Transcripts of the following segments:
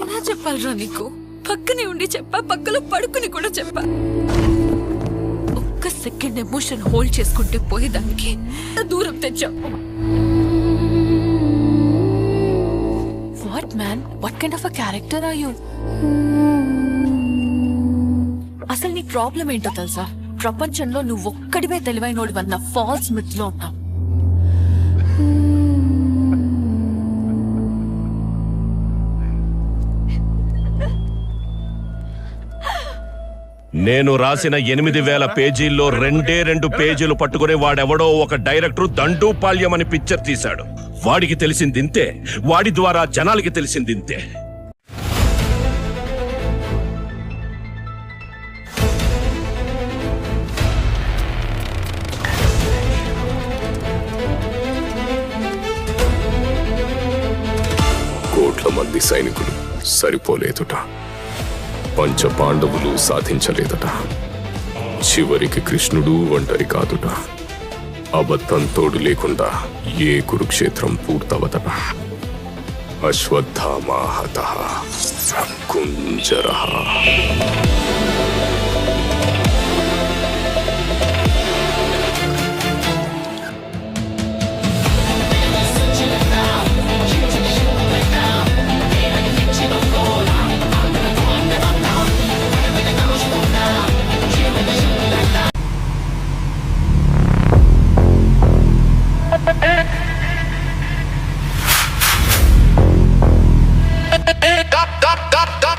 ఎలా చెప్పాలరా నీకు? పక్కనే ఉండి చెప్పా, పక్కలో పడుకుని కూడా చెప్పా. ఒక్క సెకండ్ ఎమోషన్ హోల్డ్ చేసుకుంటే పోయేదానికి దూరం తెచ్చావు. What man, what kind of a character are you? అసలు నీ ప్రాబ్లం ఏంటో తెలుసా? ప్రపంచంలో నువ్వు ఒక్కడివే తెలివైనోడివన్న ఫాల్స్ మిత్ లో ఉన్నావు. నేను రాసిన 8000 పేజీల్లో 2 పేజీలు పట్టుకుని వాడెవడో ఒక డైరెక్టర్ దండూపాళ్యం అని పిక్చర్ తీశాడు. వాడికి తెలిసిందింతే, వాడి ద్వారా జనాలకి తెలిసిందింతే. కోట్ల మంది సైనికులు సరిపోలేదుట, పంచ పాండవులు సాధించలేదట, చివరికి కృష్ణుడు ఒంటరి కాదుట, అబద్ధం తోడు లేకుండా ఏ కురుక్షేత్రం పూర్తవదట. అశ్వత్థామాహతః కుంజరః.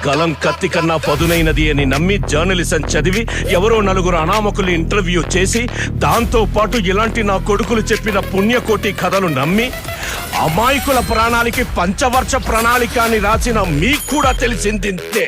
కలం కత్తి కన్నా పదునైనది అని నమ్మి జర్నలిజం చదివి ఎవరో 4 అనామకులు ఇంటర్వ్యూ చేసి దాంతో పాటు ఇలాంటి నా కొడుకులు చెప్పిన పుణ్యకోటి కథలు నమ్మి అమాయకుల ప్రాణాలకి పంచవర్ష ప్రణాళిక అని రాసిన మీకు కూడా తెలిసిందింతే.